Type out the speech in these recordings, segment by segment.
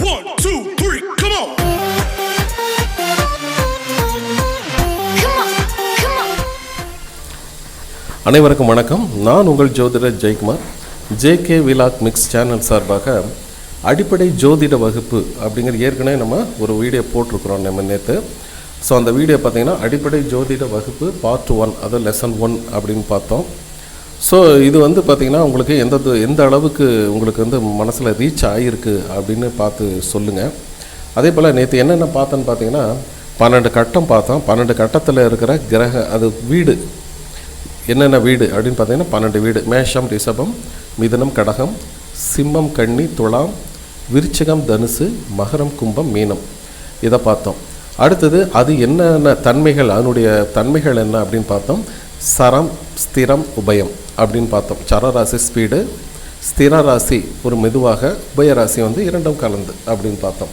1, 2, 3, come on. அனைவருக்கும் வணக்கம். நான் உங்கள் ஜோதிடர் Jayakumar. JK vlog mix channel சார்பாக அடிப்படை ஜோதிட வகுப்பு அப்படிங்கிற ஏற்கனவே நம்ம ஒரு வீடியோ போட்டிருக்கிறோம் நம்ம நேற்று. ஸோ அந்த வீடியோ பார்த்திங்கன்னா அடிப்படை ஜோதிட வகுப்பு பார்ட் 1, அது லெசன் 1 அப்படின்னு பார்த்தோம். ஸோ இது வந்து பார்த்திங்கன்னா உங்களுக்கு எந்த அளவுக்கு உங்களுக்கு வந்து மனசில் ரீச் ஆகிருக்கு அப்படின்னு பார்த்து சொல்லுங்கள். அதே போல் நேற்று என்னென்ன பார்த்தோன்னு பார்த்தீங்கன்னா 12 கட்டம் பார்த்தோம். 12 கட்டத்தில் இருக்கிற கிரக அது வீடு என்னென்ன வீடு அப்படின்னு பார்த்தீங்கன்னா 12 வீடு. மேஷம், ரிஷபம், மிதுனம், கடகம், சிம்மம், கன்னி, துலாம், விருச்சிகம், தனுசு, மகரம், கும்பம், மீனம். இதை பார்த்தோம். அடுத்தது அது என்னென்ன தன்மைகள், அதனுடைய தன்மைகள் என்ன அப்படின்னு பார்த்தோம். சரம், ஸ்திரம், உபயம் அப்படின்னு பார்த்தோம். சரராசி ஸ்பீடு, ஸ்திர ராசி ஒரு மெதுவாக, உபயராசி வந்து இரண்டும் கலந்து அப்படின்னு பார்த்தோம்.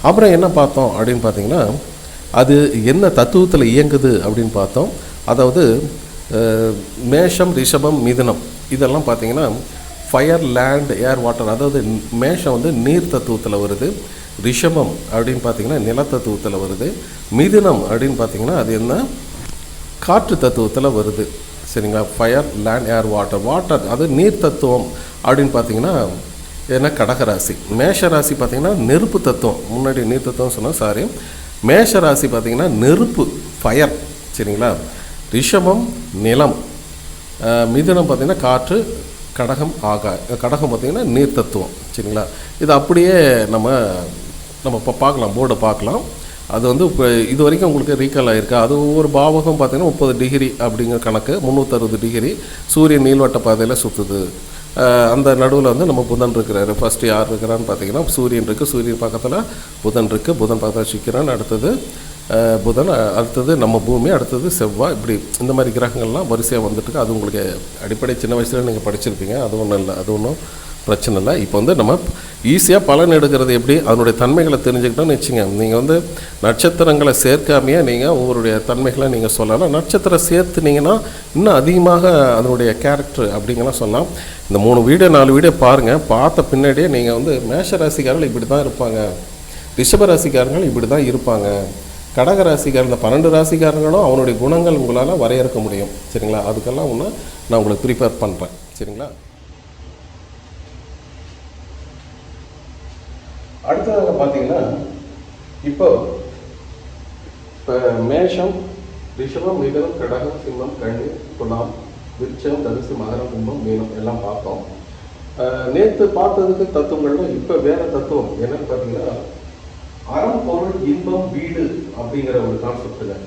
அப்புறம் என்ன பார்த்தோம் அப்படின்னு பார்த்தீங்கன்னா அது என்ன தத்துவத்தில் இயங்குது அப்படின்னு பார்த்தோம். அதாவது மேஷம், ரிஷபம், மிதுனம் இதெல்லாம் பார்த்திங்கன்னா ஃபயர், லேண்ட், ஏர், வாட்டர். அதாவது மேஷம் வந்து நீர் தத்துவத்தில் வருது. ரிஷபம் அப்படின்னு பார்த்திங்கன்னா நிலத்தத்துவத்தில் வருது. மிதுனம் அப்படின்னு பார்த்திங்கன்னா அது என்ன காற்று தத்துவத்தில் வருது. சரிங்களா? ஃபயர், லேண்ட், ஏர், வாட்டர் அது நீர் தத்துவம் அப்படின்னு பார்த்திங்கன்னா ஏன்னா கடகராசி. மேஷராசி பார்த்திங்கன்னா நெருப்பு தத்துவம். முன்னாடி நீர் தத்துவம் சொன்னால் மேஷராசி பார்த்திங்கன்னா நெருப்பு, ஃபயர். சரிங்களா? ரிஷபம் நிலம், மிதுனம் பார்த்திங்கன்னா காற்று, கடகம் கடகம் பார்த்திங்கன்னா நீர் தத்துவம். சரிங்களா? இது அப்படியே நம்ம இப்போ பார்க்கலாம், போர்டை பார்க்கலாம். அது வந்து இப்போ இது வரைக்கும் உங்களுக்கு ரீகால் ஆகிருக்கு. அது ஒவ்வொரு பாவகம் பார்த்திங்கன்னா 30 டிகிரி அப்படிங்கிற கணக்கு, 360 டிகிரி. சூரியன் நீள்வட்ட பாதையில் சுற்றுது. அந்த நடுவில் வந்து நம்ம புதன் இருக்கிறாரு. ஃபஸ்ட்டு யார் இருக்கிறான்னு பார்த்தீங்கன்னா சூரியன் இருக்குது. சூரியன் பக்கத்தில் புதன் இருக்குது. புதன் பக்கத்தில் சுக்கிரன், அடுத்தது புதன், அடுத்தது நம்ம பூமி, அடுத்தது செவ்வாய். இப்படி இந்த மாதிரி கிரகங்கள்லாம் வரிசையாக வந்துட்டுருக்கு. அது உங்களுக்கு அடிப்படை சின்ன வயசில் நீங்கள் படிச்சிருப்பீங்க. அது ஒன்றும் இல்லை, அது ஒன்றும் பிரச்சனை இல்லை. இப்போ வந்து நம்ம ஈஸியாக பலன் எடுக்கிறது எப்படி, அதனுடைய தன்மைகளை தெரிஞ்சுக்கிட்டோன்னு வச்சுங்க. நீங்கள் வந்து நட்சத்திரங்களை சேர்க்காமையே நீங்கள் ஒவ்வொருடைய தன்மைகளை நீங்கள் சொல்லலாம். நட்சத்திரம் சேர்த்துனீங்கன்னா இன்னும் அதிகமாக அதனுடைய கேரக்டர் அப்படிங்கலாம் சொல்லலாம். இந்த 3 வீடியோ 4 வீடியோ பாருங்கள். பார்த்த பின்னாடியே நீங்கள் வந்து மேஷ ராசிக்காரர்கள் இப்படி தான் இருப்பாங்க, ரிஷப ராசிக்காரர்கள் இப்படி தான் இருப்பாங்க, கடக ராசிக்காரர் இந்த 12 ராசிக்காரங்களும் அவனுடைய குணங்கள் உங்களால் வரையறுக்க முடியும். சரிங்களா? அதுக்கெல்லாம் ஒன்று நான் உங்களுக்கு ப்ரிப்பேர் பண்ணுறேன். சரிங்களா? அடுத்ததாக பார்த்தீங்கன்னா இப்போ மேஷம், ரிஷபம், மிதுனம், கடகம், சிம்மம், கன்னி, துலாம், விருச்சிகம், தனுசு, மகரம், கும்பம், மீனம் எல்லாம் பார்த்தோம். நேற்று பார்த்ததுக்கு தத்துவங்கள்லாம் இப்போ வேறு தத்துவம் என்னன்னு பார்த்தீங்கன்னா அறம், பொருள், இன்பம், வீடு அப்படிங்கிற ஒரு கான்செப்டுங்க.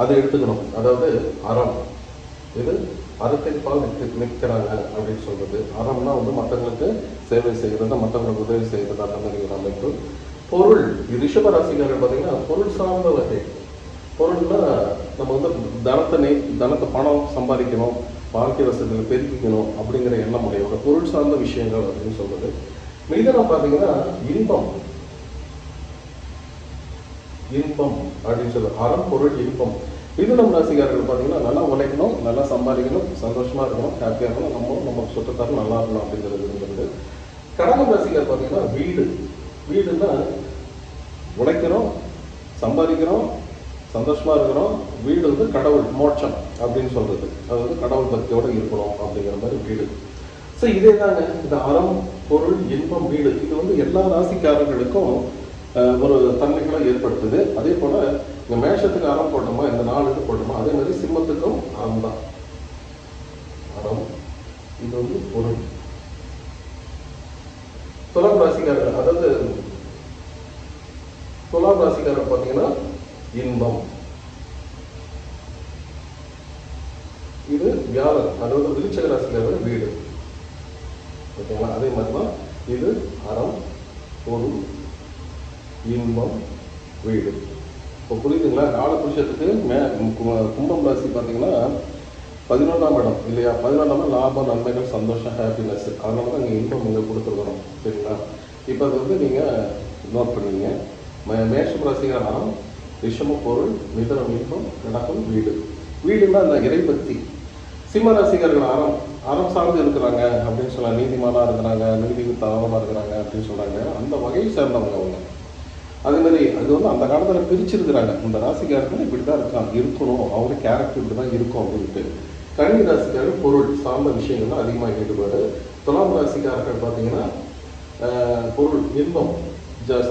அதை எடுத்துக்கணும். அதாவது அறம், இது அறத்திற்பால் நிற்கிறாங்க அப்படின்னு சொல்றது. அறம்னா வந்து மற்றவங்களுக்கு சேவை செய்கிறது, மற்றவங்களுக்கு உதவி செய்கிறது, அந்த மாதிரி ஒரு அமைப்பு. பொருள், ரிஷப ராசிக்காரர்கள் பார்த்தீங்கன்னா பொருள் சார்ந்த வகை. பொருள்னா நம்ம வந்து தனத்தை பணம் சம்பாதிக்கணும், வாழ்க்கை வசதிகளை பெருக்கிக்கணும் அப்படிங்கிற எண்ணம் உடையவங்க. பொருள் சார்ந்த விஷயங்கள் அப்படின்னு சொல்றது. மிதுனம் பார்த்தீங்கன்னா இன்பம் அப்படின்னு சொல்லுவோம். அறம், பொருள், இன்பம். மிதுனம் ராசிக்காரர்கள் பார்த்தீங்கன்னா நல்லா உழைக்கணும், நல்லா சம்பாதிக்கணும், சந்தோஷமா இருக்கணும், ஹாப்பியாக இருக்கணும், நம்ம சுற்றத்தாரும் நல்லா இருக்கணும் அப்படிங்கிறது. கடகம் ராசிக்காரர் பார்த்தீங்கன்னா வீடுன்னா உழைக்கிறோம், சம்பாதிக்கிறோம், சந்தோஷமா இருக்கிறோம். வீடு வந்து கடவுள், மோட்சம் அப்படின்னு சொல்றது. அது வந்து கடவுள் பக்தியோடு இருக்கணும் அப்படிங்கிற மாதிரி வீடு. ஸோ இதே தாங்க இந்த அறம், பொருள், இன்பம், வீடு இது வந்து எல்லா ராசிக்காரர்களுக்கும் ஒரு தன்மைகளை ஏற்படுத்துது. அதே போல இந்த மேஷத்துக்கு அறம் போட்டோமா, இந்த 4 இது போட்டோமா, அதே மாதிரி சிம்மத்துக்கும் அறம் தான். அறம் இது வந்து பொருள். துலாம் ராசிக்காரர்கள், அதாவது துலாம் ராசிக்காரர் பார்த்தீங்கன்னா இன்பம். இது வியாழன், அதாவது விருச்சிக ராசிக்காரர்கள் வீடு. ஓகேங்களா? அதே மாதிரி தான் இது அறம், பொருள், இன்பம், வீடு. இப்போ புரியுதுங்களா? காலபுருஷத்துக்கு கும்பம் ராசி பார்த்தீங்கன்னா 11ஆம் இடம் இல்லையா? 11ஆம் இடம் லாபம், நன்மைகள், சந்தோஷம், ஹாப்பினஸ். அதனால தான் இங்கே இன்பம் இங்கே கொடுத்துருக்குறோம். சரிங்களா? இப்போ அதை வந்து நீங்கள் நோட் பண்ணுவீங்க. மேஷம் ராசிக்கார அறம், ரிஷபம் பொருள், மிதுனம் இன்பம், கடகம் வீடு. வீடுன்னா அந்த இறைபக்தி. சிம்ம ராசிக்காரர்கள் அறம் அறம் சார்ந்து இருக்கிறாங்க அப்படின்னு சொல்லலாம். நீதிமானாக இருக்கிறாங்க, நீதிக்கு தாவமாக இருக்கிறாங்க அப்படின்னு சொல்கிறாங்க. அந்த வகையை சேர்ந்தவங்க அவங்க. அதே மாதிரி அது வந்து அந்த காலத்தில் பிரிச்சிருக்கிறாங்க. இந்த ராசிக்காரர்கள் இப்படி தான் இருக்கணும், அவங்க கேரக்டர் இப்படி தான் இருக்கும் அப்படின்ட்டு. கன்னி ராசிக்காரர்கள் பொருள் சார்ந்த விஷயங்கள்லாம் அதிகமாக ஈடுபாடு. துலாம் ராசிக்காரர்கள் பார்த்தீங்கன்னா பொருள், இன்பம்,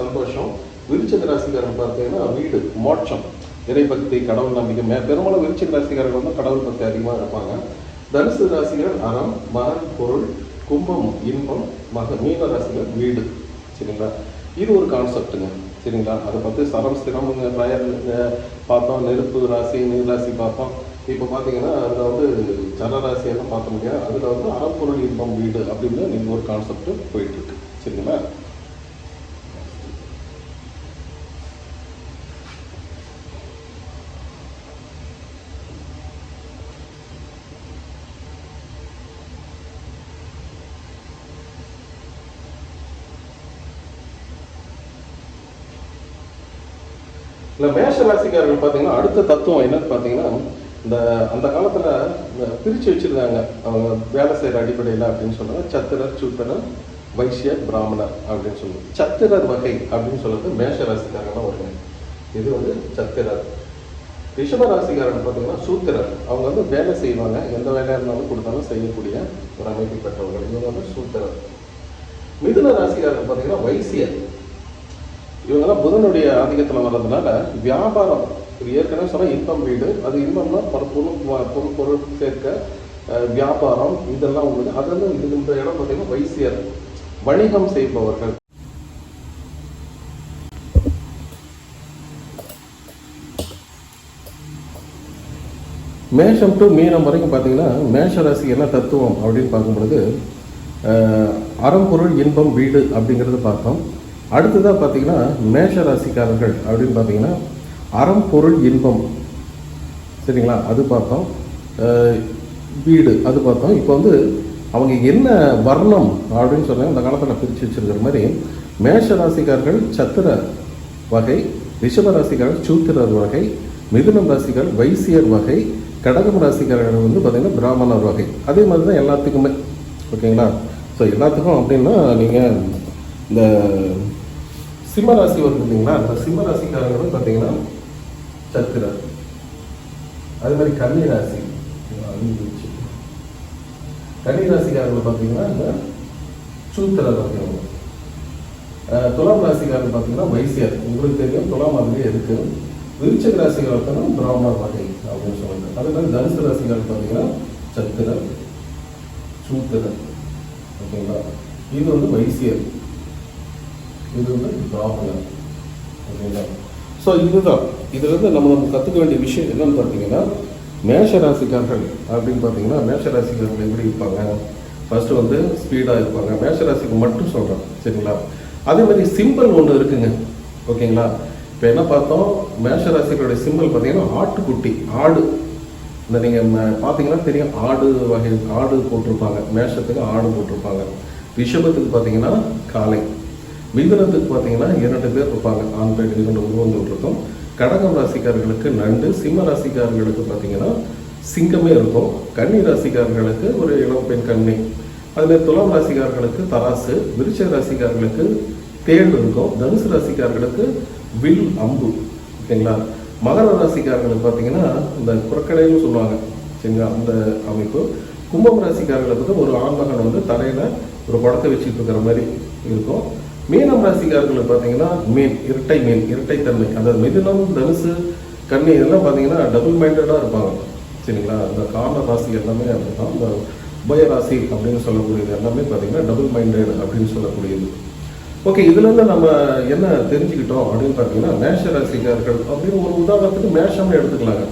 சந்தோஷம். விருச்சிக ராசிக்காரர்கள் பார்த்தீங்கன்னா வீடு, மோட்சம், இறைபக்தி, கடவுள் நம்பிக்கை. பெரும்பாலும் விருச்சிக ராசிக்காரர்கள் வந்து கடவுள் பக்தி அதிகமாக இருப்பாங்க. தனுசு ராசிகள் அறம், மரம், பொருள். கும்பம் இன்பம், மீன ராசிகள் வீடு. சரிங்களா? இது ஒரு கான்செப்டுங்க. சரிங்களா? அதை பற்றி சரம் ஸ்திரம் ஃபயர் பார்த்தோம், நெருப்பு ராசி, நீர் ராசி பார்த்தோம். இப்போ பார்த்தீங்கன்னா அதில் வந்து ஜலராசியெல்லாம் பார்க்க முடியாது. அதில் வந்து அறப்பொருள் இன்பம் வீடு அப்படின்னு நீங்கள் ஒரு கான்செப்ட் போயிட்டுருக்கு. சரிங்களா? இல்லை, மேஷ ராசிக்காரர்கள் பார்த்தீங்கன்னா அடுத்த தத்துவம் என்னன்னு பார்த்தீங்கன்னா, இந்த அந்த காலத்தில் பிரித்து வச்சுருந்தாங்க அவங்க வேலை செய்கிற அடிப்படையில் அப்படின்னு சொல்கிறாங்க. சத்திரர், சூத்திரர், வைசியர், பிராமணர் அப்படின்னு சொல்லுவாங்க. சத்திரர் வகை அப்படின்னு சொல்கிறது மேஷ ராசிக்காரங்களாம் வருங்க. இது வந்து சத்திரர். ரிஷப ராசிக்காரர்கள் பார்த்தீங்கன்னா சூத்திரர். அவங்க வந்து வேலை செய்வாங்க, எந்த வேலையாக இருந்தாலும் கொடுத்தாலும் செய்யக்கூடிய ஒரு அமைப்பு பெற்றவர்கள். இவங்க வந்து சூத்திரர். மிதுன ராசிக்காரர்கள் பார்த்தீங்கன்னா வைசியர். இவங்கெல்லாம் புதனுடைய ஆதிக்கத்தில் வர்றதுனால வியாபாரம், இது ஏற்கனவே சொன்னால் இன்பம் வீடு, அது இன்பம்னா பொருள் சேர்க்க, வியாபாரம், இதெல்லாம் உங்களுக்கு. அது வந்து இந்த இடம் பார்த்தீங்கன்னா வைசியர், வணிகம் செய்பவர்கள். மேஷம் டு மீனம் வரைக்கும் பார்த்தீங்கன்னா மேஷ ராசி என்ன தத்துவம் அப்படின்னு பார்க்கும் பொழுது அறம்பொருள் இன்பம் வீடு அப்படிங்கிறது பார்த்தோம். அடுத்ததாக பார்த்தீங்கன்னா மேஷ ராசிக்காரர்கள் அப்படின்னு பார்த்தீங்கன்னா அறம் பொருள் இன்பம், சரிங்களா, அது பார்த்தோம். வீடு அது பார்த்தோம். இப்போ வந்து அவங்க என்ன வர்ணம் அப்படின்னு சொன்னாங்க. அந்த காலத்தில் பிரித்து வச்சிருக்கிற மாதிரி மேஷ ராசிக்காரர்கள் சத்திர வகை, ரிஷப ராசிக்காரர்கள் சூத்திரர் வகை, மிதுனம் ராசிக்காரர் வைசியர் வகை, கடகம் ராசிக்காரர்கள் வந்து பார்த்தீங்கன்னா பிராமணர் வகை. அதே மாதிரி தான் எல்லாத்துக்குமே. ஓகேங்களா? ஸோ எல்லாத்துக்கும் அப்படின்னா நீங்கள் இந்த சிம்ம ராசி வருது இல்லைங்களா, அந்த சிம்ம ராசிக்காரங்களும் பார்த்தீங்கன்னா சத்திரர். அதே மாதிரி கன்னி ராசி, கன்னி ராசிக்காரர்கள் பார்த்தீங்கன்னா இந்த சூத்திரர் வகைங்க. துலாம் ராசிக்காரர்கள் பார்த்தீங்கன்னா வைசியர். உங்களுக்கு தெரியும் துலாம் மாதிரியே இருக்கு. விருச்சிக ராசிகள் பார்த்தீங்கன்னா பிராமணர் வகை அப்படின்னு சொல்லுவாங்க. அதே மாதிரி தனுசு ராசிக்காரர்கள் பார்த்தீங்கன்னா சத்திரர், சூத்திரர். ஓகேங்களா? இது வந்து வைசியர், இது வந்து பிராமணர். ஓகேங்களா? ஸோ இதுதான் இதுல இருந்து நம்ம கற்றுக்க வேண்டிய விஷயம் என்னன்னு பார்த்தீங்கன்னா, மேஷ ராசிக்காரர்கள் அப்படின்னு பார்த்தீங்கன்னா மேஷ ராசிக்காரர்கள் எப்படி இருப்பாங்க? ஃபர்ஸ்ட் வந்து ஸ்பீடாக இருப்பாங்க. மேஷ ராசிக்கு மட்டும் சொல்கிறேன். சரிங்களா? அதே மாதிரி சிம்பிள் ஒன்று இருக்குங்க. ஓகேங்களா? இப்போ என்ன பார்த்தோம், மேஷ ராசிகளுடைய சிம்பிள் பார்த்தீங்கன்னா ஆட்டுக்குட்டி, ஆடு. இந்த நீங்கள் பார்த்தீங்கன்னா தெரியும், ஆடு வகை ஆடு போட்டிருப்பாங்க. மேஷத்துக்கு ஆடு போட்டிருப்பாங்க. ரிஷபத்துக்கு பார்த்தீங்கன்னா காளை. மிதுனத்துக்கு பார்த்தீங்கன்னா 2 பேர் இருப்பாங்க, ஆண் பெண் 2 உருவங்கள் இருக்கும். கடகம் ராசிக்காரர்களுக்கு நண்டு, சிம்ம ராசிக்காரர்களுக்கு பார்த்தீங்கன்னா சிங்கமே இருக்கும். கன்னி ராசிக்காரர்களுக்கு ஒரு இளம் பெண் கன்னி. அதுமாதிரி துலாம் ராசிக்காரர்களுக்கு தராசு, விருச்சிக ராசிக்காரர்களுக்கு தேள் இருக்கும். தனுசு ராசிக்காரர்களுக்கு வில், அம்பு. ஓகேங்களா? மகர ராசிக்காரர்களுக்கு பார்த்தீங்கன்னா இந்த குரக்கடைன்னு சொல்லுவாங்க. சரிங்களா? அந்த அமைப்பு. கும்பம் ராசிக்காரர்களுக்கு ஒரு ஆண்மகன் வந்து தரையில் ஒரு படத்தை வச்சுட்டு இருக்கிற மாதிரி இருக்கும். மீனம் ராசிக்காரர்களுக்கு பார்த்தீங்கன்னா மீன், இரட்டைத்தன்மை. அதாவது மிதுனம், தனுசு, கன்னி இதெல்லாம் பார்த்தீங்கன்னா டபுள் மைண்டடாக இருப்பாங்க. சரிங்களா? இந்த காரண ராசி எல்லாமே அப்படிதான். இந்த உபயராசி அப்படின்னு சொல்லக்கூடியது எல்லாமே பார்த்தீங்கன்னா டபுள் மைண்டட் அப்படின்னு சொல்லக்கூடியது. ஓகே, இதுலேருந்து நம்ம என்ன தெரிஞ்சுக்கிட்டோம் அப்படின்னு பார்த்தீங்கன்னா, மேஷ ராசிக்காரர்கள் அப்படின்னு ஒரு உதாரணத்துக்கு மேஷம்னு எடுத்துக்கலாங்க.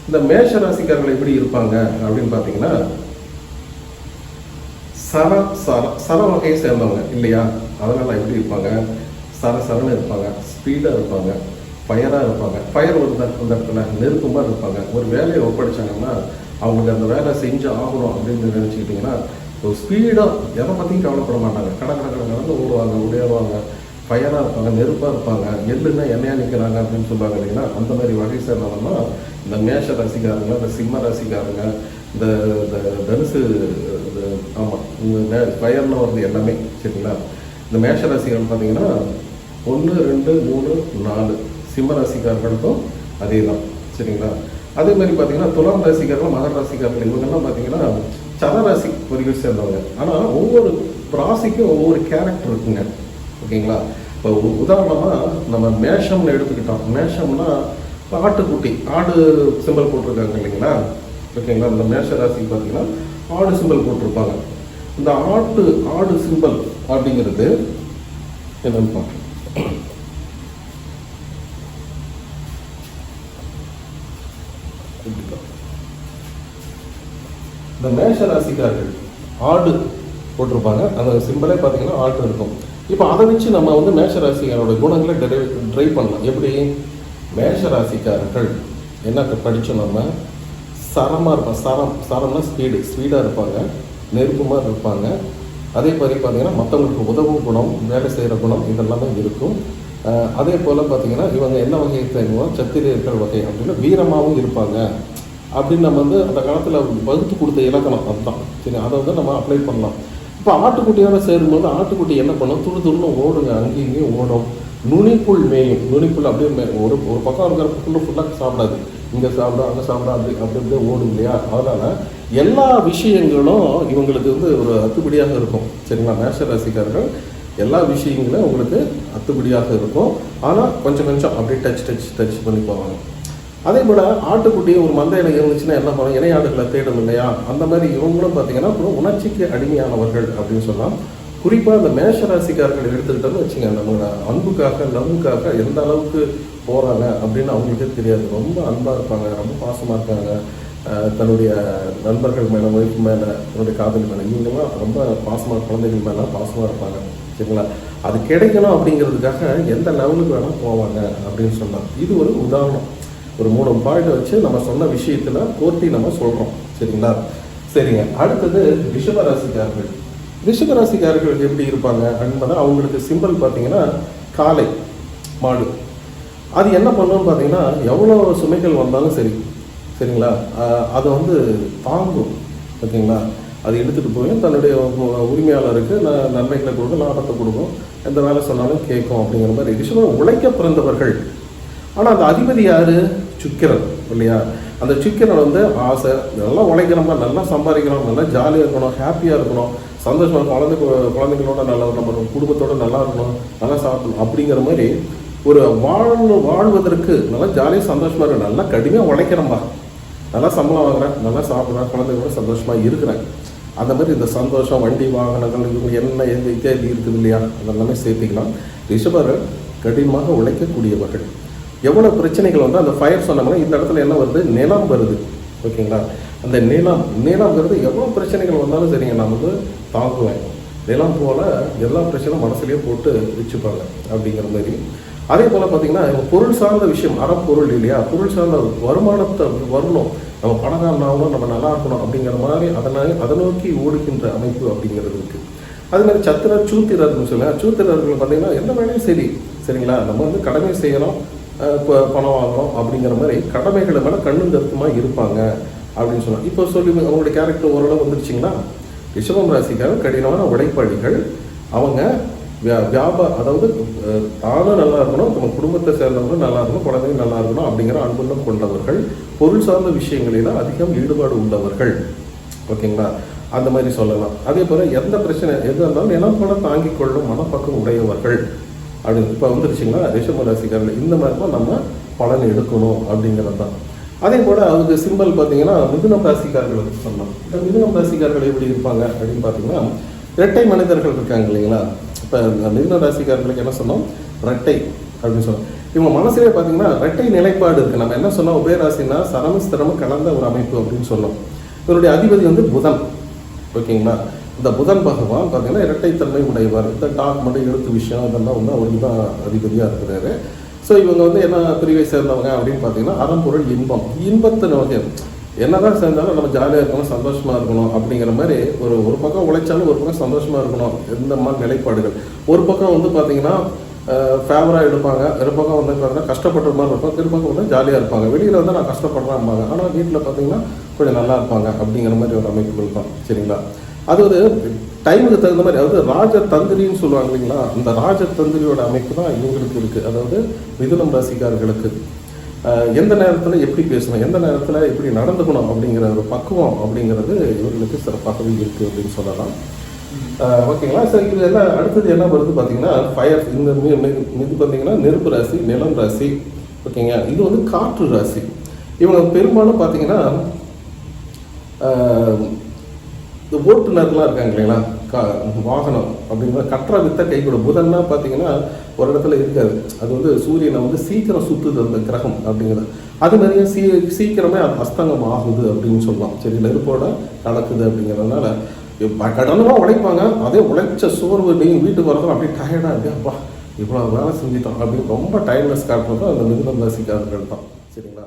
இந்த மேஷ ராசிக்காரர்கள் எப்படி இருப்பாங்க அப்படின்னு பார்த்தீங்கன்னா, சர வகையை சேர்ந்தவங்க இல்லையா? அதனால் எப்படி இருப்பாங்க? சரன்னு இருப்பாங்க, ஸ்பீடாக இருப்பாங்க, ஃபயராக இருப்பாங்க. ஃபயர் ஒரு அந்த இடத்துல நெருக்கமாக இருப்பாங்க. ஒரு வேலையை ஒப்படைச்சாங்கன்னா அவங்களுக்கு அந்த வேலை செஞ்சு ஆகணும் அப்படின்னு நினச்சிக்கிட்டிங்கன்னா ஒரு ஸ்பீடாக எதை பற்றியும் கவலைப்பட மாட்டாங்க. கடந்து ஓடுவாங்க, உடையாடுவாங்க, ஃபயராக இருப்பாங்க, நெருப்பாக இருப்பாங்க. எள்ளுன்னா எண்ணெயாக நிற்கிறாங்க அப்படின்னு சொல்லுவாங்க இல்லைங்களா? அந்த மாதிரி வகை சேர்ந்தவங்கன்னா இந்த மேஷ ராசிக்காரங்க, இந்த சிம்ம ராசிக்காரங்க, இந்த இந்த தனுசு ஆமாம் இந்த ஃபயர்னு வருது எல்லாமே சரிங்களா. இந்த மேஷ ராசிகள் பார்த்தீங்கன்னா 1, 2, 3, 4 சிம்ம ராசிக்காரர்களுக்கும் அதே தான் சரிங்களா. அதே மாதிரி பார்த்தீங்கன்னா துலாம் ராசிக்காரர்கள், மகர ராசிக்காரர்கள் இவங்கெல்லாம் பார்த்தீங்கன்னா சர ராசி பிரிவை சேர்ந்தவங்க. ஆனால் ஒவ்வொரு ராசிக்கும் ஒவ்வொரு கேரக்டர் இருக்குங்க ஓகேங்களா. இப்போ உதாரணமாக நம்ம மேஷம்னு எடுத்துக்கிட்டோம். மேஷம்னா ஆட்டுக்குட்டி, ஆடு சிம்பிள் போட்டிருக்காங்க இல்லைங்களா ஓகேங்களா. இந்த மேஷ ராசிக்கு பார்த்தீங்கன்னா ஆடு சிம்பிள் போட்டிருப்பாங்க. இந்த ஆடு சிம்பிள் அப்படிங்கிறது என்னன்னு பார்க்கலாம். இந்த மேஷ ராசிக்காரர்கள் ஆடு போட்டிருப்பாங்க. அந்த சிம்பிளே பார்த்தீங்கன்னா ஆடு இருக்கும். இப்போ அதை வச்சு நம்ம வந்து மேஷ ராசிக்காரோட குணங்களை ட்ரை பண்ணலாம். எப்படி மேஷ ராசிக்காரர்கள் என்ன படித்தோம் நம்ம சரமாக இருப்பாங்க. சரம்னா ஸ்பீடாக இருப்பாங்க, நெருப்பு மாதிரி இருப்பாங்க. அதே மாதிரி பார்த்தீங்கன்னா மற்றவங்களுக்கு உதவும் குணம், வேலை செய்கிற குணம் இதெல்லாமே இருக்கும். அதே போல் பார்த்தீங்கன்னா இவங்க என்ன வகையை தேங்குவோம், சத்திரியர்கள் வகை அப்படின்னா வீரமாகவும் இருப்பாங்க அப்படின்னு நம்ம வந்து அந்த காலத்தில் வகுத்து கொடுத்த இலக்கணம் அதுதான் சரி. அதை வந்து நம்ம அப்ளை பண்ணலாம். இப்போ ஆட்டுக்குட்டியோட சேரும்போது ஆட்டுக்குட்டி என்ன பண்ணும், துருன்னு ஓடுங்க, அங்கேயும் இங்கேயும் ஓடும், நுனிப்புள் மேயும். நுனிப்புள் அப்படியே ஒரு பக்கம் இருக்கிற புல்லு ஃபுல்லாக சாப்பிடாது, இங்கே சாப்பிடும் அங்கே சாப்பிடும் அப்படி அப்படியே ஓடும் இல்லையா. அதனால் எல்லா விஷயங்களும் இவங்களுக்கு வந்து ஒரு அத்துப்படியாக இருக்கும் சரிங்களா. மேஷ ராசிக்காரர்கள் எல்லா விஷயங்களும் உங்களுக்கு அத்துப்படியாக இருக்கும். ஆனால் கொஞ்சம் அப்படியே டச் பண்ணி போவாங்க. அதே போல் ஆட்டுக்குட்டியை ஒரு மந்தையில் இருந்துச்சுன்னா என்ன பண்ணும், இணையாடுகளை தேடும் இல்லையா. அந்த மாதிரி இவங்களும் பார்த்தீங்கன்னா அப்புறம் உணர்ச்சிக்கு அடிமையானவர்கள் அப்படின்னு சொல்லலாம். குறிப்பாக அந்த மேஷ ராசிக்காரர்கள் எடுத்துக்கிட்டோன்னு வச்சுங்க, நம்மளோட அன்புக்காக லவ்வுக்காக எந்த அளவுக்கு போகிறாங்க அப்படின்னு அவங்களுக்கே தெரியாது. ரொம்ப அன்பாக இருப்பாங்க, ரொம்ப பாசமாக இருக்காங்க. தன்னுடைய நண்பர்கள் மேலே, ஒய்ஃப் மேலே, தன்னுடைய காதலி மேலே இவங்கெல்லாம் ரொம்ப பாசமாக, குழந்தைகள் மேலே பாசமாக இருப்பாங்க சரிங்களா. அது கிடைக்கணும் அப்படிங்கிறதுக்காக எந்த லெவலுக்கு வேணால் போவாங்க அப்படின்னு சொன்னாங்க. இது ஒரு உதாரணம், ஒரு 3 பாயிண்ட் வச்சு நம்ம சொன்ன விஷயத்தில் போட்டி நம்ம சொல்கிறோம் சரிங்களா. சரிங்க, அடுத்தது ரிஷபராசிக்காரர்கள். ரிஷபராசிக்காரர்கள் எப்படி இருப்பாங்க அப்படின்னா அவங்களுக்கு சிம்பிள் பார்த்தீங்கன்னா காளை மாடு. அது என்ன பண்ணணும்னு பார்த்தீங்கன்னா எவ்வளோ சுமைகள் வந்தாலும் சரிங்களா அதை வந்து தாங்கும் ஓகேங்களா. அது எடுத்துகிட்டு போய் தன்னுடைய உரிமையாளருக்கு நன்மைகளை கொடுக்கும், லாபத்தை கொடுக்கும், எந்த வேலை சொன்னாலும் கேட்கும் அப்படிங்கிற மாதிரி. ரிஷபம் உழைக்க பிறந்தவர்கள். ஆனால் அந்த அதிபதி யார், சுக்கிரன் இல்லையா. அந்த சுக்கிரன் வந்து ஆசை, நல்லா உழைக்கிறோமா, நல்லா சம்பாதிக்கிறோம், நல்லா ஜாலியாக இருக்கணும், ஹாப்பியாக இருக்கணும், சந்தோஷமாக குழந்தைங்களோட நல்லா, நம்ம குடும்பத்தோடு நல்லா இருக்கணும், நல்லா சாப்பிடணும் அப்படிங்கிற மாதிரி ஒரு வாழ்வதற்கு நல்லா ஜாலியாக சந்தோஷமாக இருக்கணும். நல்லா கடுமையாக உழைக்கிறோம்பா, நல்லா சம்பளம் வாங்குறேன், நல்லா சாப்பிட்றேன், குழந்தைங்களோட சந்தோஷமாக இருக்கிறேன். அந்த மாதிரி இந்த சந்தோஷம், வண்டி வாகனங்கள், இவங்க என்ன எந்த இத்தியாதி இருக்குது இல்லையா, அதெல்லாமே சேர்த்திக்கலாம். ரிஷபர்கள் கடினமாக உழைக்கக்கூடியவர்கள். எவ்வளோ பிரச்சனைகள் வந்து அந்த ஃபயர் சொன்னாங்கன்னா இந்த இடத்துல என்ன வருது, நிலம் வருது ஓகேங்களா. அந்த நிலம்ங்கிறது எவ்வளோ பிரச்சனைகள் வந்தாலும் சரிங்க, நான் வந்து தாங்குவேன். நிலம் போல் எல்லா பிரச்சனையும் மனசுலேயே போட்டு வச்சுப்பாங்க அப்படிங்கிற மாதிரி. அதே போல் பார்த்திங்கன்னா பொருள் சார்ந்த விஷயம், அறப்பொருள் இல்லையா, பொருள் சார்ந்த வருமானத்தை வரணும், நம்ம பணக்காரனாகணும், நம்ம நல்லா இருக்கணும் அப்படிங்கிற மாதிரி அதை நோக்கி ஓடுகின்ற அமைப்பு அப்படிங்கிறது இருக்குது. அது மாதிரி சூத்திரர்னு சொல்லுங்கள். சூத்திரர்கள் பார்த்திங்கன்னா எந்த வேலையும் சரிங்களா, நம்ம வந்து கடமை செய்யணும், இப்போ பணம் வாங்கணும் அப்படிங்கிற மாதிரி கடமைகளை மேலே கண்ணும் கருத்துமாக இருப்பாங்க அப்படின்னு சொன்னாங்க. இப்போ சொல்லி அவங்களுடைய கேரக்டர் ஓரளவு வந்துருச்சிங்களா. ரிஷபம் ராசிக்காரர் கடினமான உழைப்பாளிகள். அவங்க அதாவது தானும் நல்லா இருக்கணும், நம்ம குடும்பத்தை சேர்ந்தவங்களும் நல்லா இருக்கணும், குழந்தைங்க நல்லா இருக்கணும் அப்படிங்கிற அன்புள்ளம் கொண்டவர்கள். பொருள் சார்ந்த விஷயங்களில் அதிகம் ஈடுபாடு உள்ளவர்கள் ஓகேங்களா, அந்த மாதிரி சொல்லலாம். அதே போல் எந்த பிரச்சனை எது இருந்தாலும் நிலம் போல தாங்கிக் கொள்ளும் மனப்பக்கம் உடையவர்கள் அப்படின்னு இப்போ வந்துருச்சுங்களா. ரிஷப ராசிக்காரர்கள் இந்த மாதிரி தான் நம்ம பலன் எடுக்கணும் அப்படிங்கிறது தான். அதே போல் அவங்க சிம்பிள் பார்த்தீங்கன்னா மிதுனம் ராசிக்காரர்களுக்கு சொல்லலாம். இந்த மிதுனம் ராசிக்காரர்கள் எப்படி இருப்பாங்க அப்படின்னு பார்த்தீங்கன்னா இரட்டை மனிதர்கள் இருக்காங்க இல்லைங்களா. இப்போ மிதுன ராசிக்காரர்களுக்கு என்ன சொன்னோம், ரெட்டை அப்படின்னு சொன்னோம். இவங்க மனசுலேயே பார்த்தீங்கன்னா ரெட்டை நிலைப்பாடு இருக்குது. நம்ம என்ன சொன்னோம், உபயராசினா சரமஸ்திரமும் கலந்த ஒரு அமைப்பு அப்படின்னு சொன்னோம். இவருடைய அதிபதி வந்து புதன் ஓகேங்களா. இந்த புதன் பகவான் பார்த்தீங்கன்னா இரட்டைத்தன்மை உடையவர். இந்த டாக்குமெண்ட் எழுத்து விஷயம் இதெல்லாம் வந்து அவருக்கு தான் அதிபதியாக இருக்கிறாரு. ஸோ இவங்க வந்து என்ன பிரிவை சேர்ந்தவங்க அப்படின்னு பார்த்தீங்கன்னா அறம்பொருள் இன்பத்தின் வகை. என்னதான் சேர்ந்தாலும் நம்ம ஜாலியாக இருக்கணும், சந்தோஷமாக இருக்கணும் அப்படிங்கிற மாதிரி ஒரு பக்கம் உழைச்சாலும் ஒரு பக்கம் சந்தோஷமாக இருக்கணும், எந்த மாதிரி நிலைப்பாடுகள். ஒரு பக்கம் வந்து பார்த்தீங்கன்னா ஃபேவராக எடுப்பாங்க. ஒரு பக்கம் வந்து பார்த்தீங்கன்னா கஷ்டப்படுற மாதிரி இருக்கும், திருப்பக்கம் வந்து ஜாலியாக இருப்பாங்க. வெளியில் வந்து நான் கஷ்டப்படுறேன்பாங்க, ஆனால் வீட்டில் பார்த்தீங்கன்னா கொஞ்சம் நல்லா இருப்பாங்க அப்படிங்கிற மாதிரி ஒரு அமைப்புகள் தான். சரிங்களா? அது ஒரு டைமுக்கு தகுந்த மாதிரி, அதாவது ராஜதந்திரின்னு சொல்லுவாங்க இல்லைங்களா, அந்த ராஜதந்திரியோட அமைப்பு தான் இவங்களுக்கு இருக்குது. அதாவது மிதுனம் ராசிக்காரர்களுக்கு எந்த நேரத்தில் எப்படி பேசணும், எந்த நேரத்தில் எப்படி நடந்துக்கணும் அப்படிங்கிற ஒரு பக்குவம் அப்படிங்கிறது இவர்களுக்கு சிறப்பாகவே இருக்குது அப்படின்னு சொல்லலாம். ஓகேங்களா சார்? இது எல்லாம் அடுத்தது என்ன வருது பார்த்தீங்கன்னா ஃபயர். இந்த இது பார்த்தீங்கன்னா நெருப்பு ராசி, நிலம் ராசி. ஓகேங்க, இது வந்து காற்று ராசி. இவங்க பெரும்பாலும் பார்த்தீங்கன்னா இந்த ஓட்டுநர்லாம் இருக்காங்க இல்லைங்களா, வாகனம் அப்படிங்கிற கற்ற வித்த கை கூட. புதன்னா பார்த்தீங்கன்னா ஒரு இடத்துல இருக்காது, அது வந்து சூரியனை வந்து சீக்கிரம் சுற்றுது அந்த கிரகம் அப்படிங்கிறது. அது மாதிரியே சீக்கிரமே அது அஸ்தங்கம் ஆகுது அப்படின்னு சொல்லலாம். சரி, நெருப்போட நடக்குது அப்படிங்கிறதுனால கடனமாக உழைப்பாங்க. அதே உழைச்ச சோர்வு நீங்கள் வீட்டுக்கு வரதும் அப்படியே டயர்டாக இருக்கு, அப்பா இவ்வளோ வேலை செஞ்சிட்டோம் அப்படின்னு ரொம்ப டயர்ட்னஸ் காட்டுறது அந்த மிதுனம் ராசிக்காரர்கள் தான். சரிங்களா?